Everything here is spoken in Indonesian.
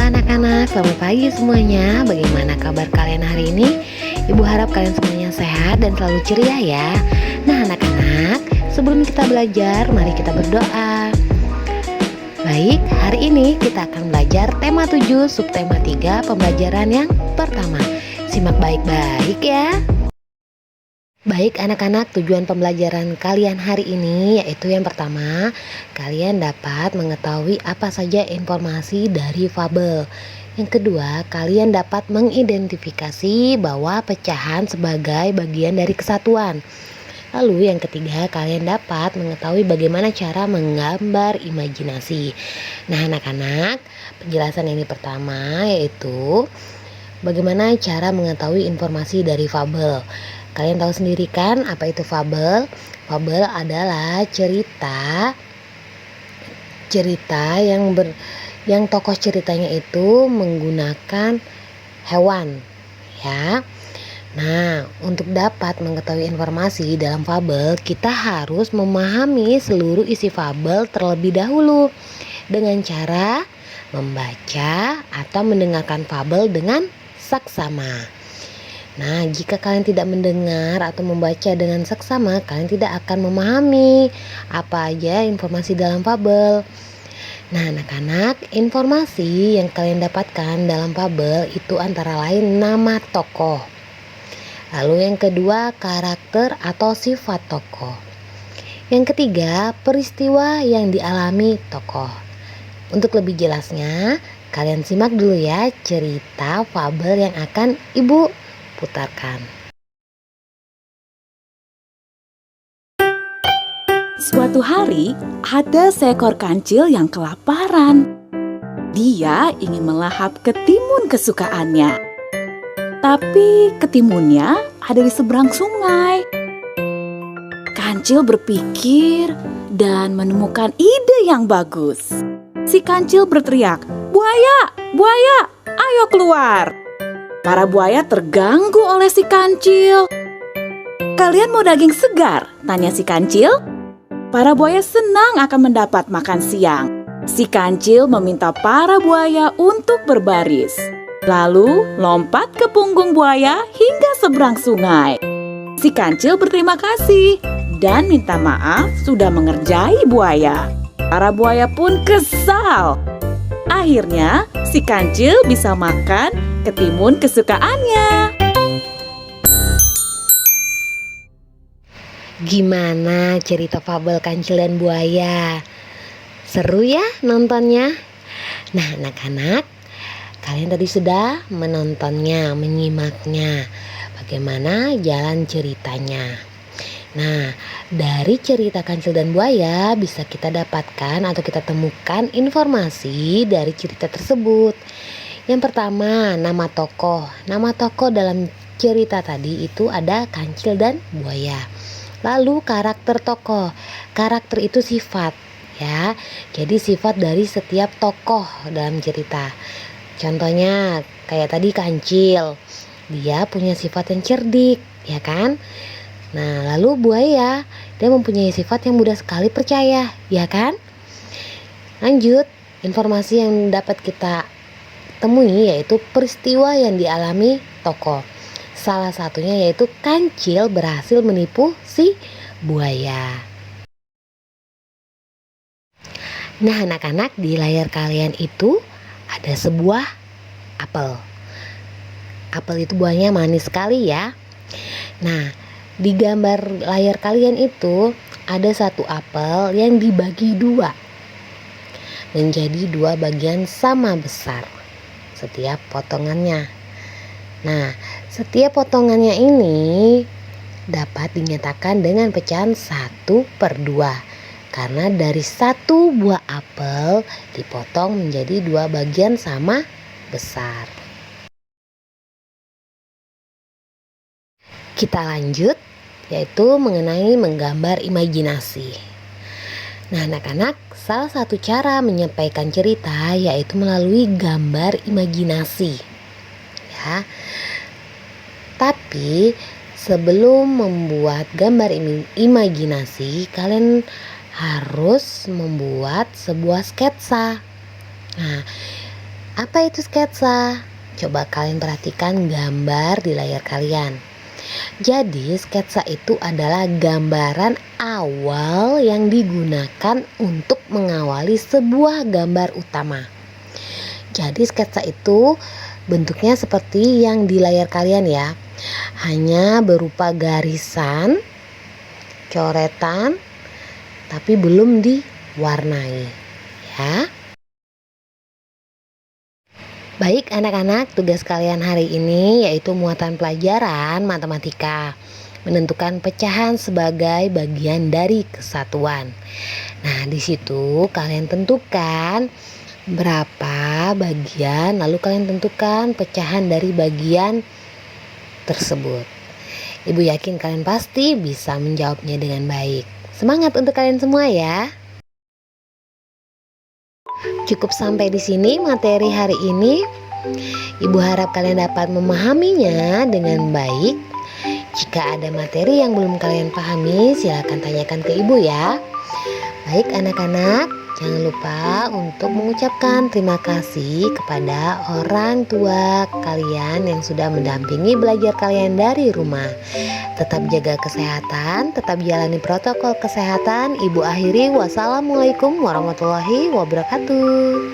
anak-anak, selamat pagi semuanya. Bagaimana kabar kalian hari ini? Ibu harap kalian semuanya sehat dan selalu ceria ya. Nah anak-anak, sebelum kita belajar, mari kita berdoa. Baik, hari ini kita akan belajar tema 7, subtema 3, pembelajaran yang pertama. Simak baik-baik ya. Baik anak-anak, tujuan pembelajaran kalian hari ini yaitu yang pertama, kalian dapat mengetahui apa saja informasi dari fabel. Yang kedua, kalian dapat mengidentifikasi bahwa pecahan sebagai bagian dari kesatuan. Lalu yang ketiga, kalian dapat mengetahui bagaimana cara menggambar imajinasi. Nah anak-anak, penjelasan ini pertama yaitu bagaimana cara mengetahui informasi dari fabel. Kalian tahu sendiri kan apa itu fabel? Fabel adalah cerita yang tokoh ceritanya itu menggunakan hewan, ya. Nah, untuk dapat mengetahui informasi dalam fabel, kita harus memahami seluruh isi fabel terlebih dahulu dengan cara membaca atau mendengarkan fabel dengan saksama. Nah, jika kalian tidak mendengar atau membaca dengan saksama, kalian tidak akan memahami apa aja informasi dalam fabel. Nah, anak-anak, informasi yang kalian dapatkan dalam fabel itu antara lain nama tokoh. Lalu yang kedua, karakter atau sifat tokoh. Yang ketiga, peristiwa yang dialami tokoh. Untuk lebih jelasnya, kalian simak dulu ya cerita fabel yang akan Ibu putarkan. Suatu hari, ada seekor kancil yang kelaparan. Dia ingin melahap ketimun kesukaannya. Tapi ketimunnya ada di seberang sungai. Kancil berpikir dan menemukan ide yang bagus. Si kancil berteriak, "Buaya, buaya, ayo keluar!" Para buaya terganggu oleh si kancil. "Kalian mau daging segar?" tanya si kancil. Para buaya senang akan mendapat makan siang. Si kancil meminta para buaya untuk berbaris. Lalu lompat ke punggung buaya hingga seberang sungai. Si kancil berterima kasih dan minta maaf sudah mengerjai buaya. Para buaya pun kesal. Akhirnya si kancil bisa makan ketimun kesukaannya. Gimana cerita fabel kancil dan buaya? Seru ya nontonnya? Nah anak-anak, kalian tadi sudah menontonnya, menyimaknya. Bagaimana jalan ceritanya? Nah, dari cerita kancil dan buaya bisa kita dapatkan atau kita temukan informasi dari cerita tersebut. Yang pertama, nama tokoh. Nama tokoh dalam cerita tadi itu ada kancil dan buaya. Lalu karakter tokoh. Karakter itu sifat, ya. Jadi sifat dari setiap tokoh dalam cerita. Contohnya kayak tadi kancil. Dia punya sifat yang cerdik, ya kan? Nah, lalu buaya, dia mempunyai sifat yang mudah sekali percaya, ya kan? Lanjut, informasi yang dapat kita temui yaitu peristiwa yang dialami tokoh. Salah satunya yaitu kancil berhasil menipu si buaya. Nah, anak-anak, di layar kalian itu ada sebuah apel. Apel itu buahnya manis sekali ya. Nah, di gambar layar kalian itu ada satu apel yang dibagi dua menjadi dua bagian sama besar setiap potongannya. Nah, setiap potongannya ini dapat dinyatakan dengan pecahan 1/2 karena dari satu buah apel dipotong menjadi dua bagian sama besar. Kita lanjut, yaitu mengenai menggambar imajinasi. Nah anak-anak, salah satu cara menyampaikan cerita yaitu melalui gambar imajinasi, ya. Tapi sebelum membuat gambar imajinasi, kalian harus membuat sebuah sketsa. Nah, Apa itu sketsa? Coba kalian perhatikan gambar di layar kalian. Jadi sketsa itu adalah gambaran awal yang digunakan untuk mengawali sebuah gambar utama. Jadi sketsa itu bentuknya seperti yang di layar kalian ya. Hanya berupa garisan, coretan, tapi belum diwarnai ya. Baik anak-anak, tugas kalian hari ini yaitu muatan pelajaran matematika, menentukan pecahan sebagai bagian dari kesatuan. Nah, di situ kalian tentukan berapa bagian, lalu kalian tentukan pecahan dari bagian tersebut. Ibu yakin kalian pasti bisa menjawabnya dengan baik. Semangat untuk kalian semua ya. Cukup sampai di sini materi hari ini. Ibu harap kalian dapat memahaminya dengan baik. Jika ada materi yang belum kalian pahami, silakan tanyakan ke ibu ya. Baik anak-anak, jangan lupa untuk mengucapkan terima kasih kepada orang tua kalian yang sudah mendampingi belajar kalian dari rumah. Tetap jaga kesehatan, tetap jalani protokol kesehatan. Ibu akhiri, wassalamualaikum warahmatullahi wabarakatuh.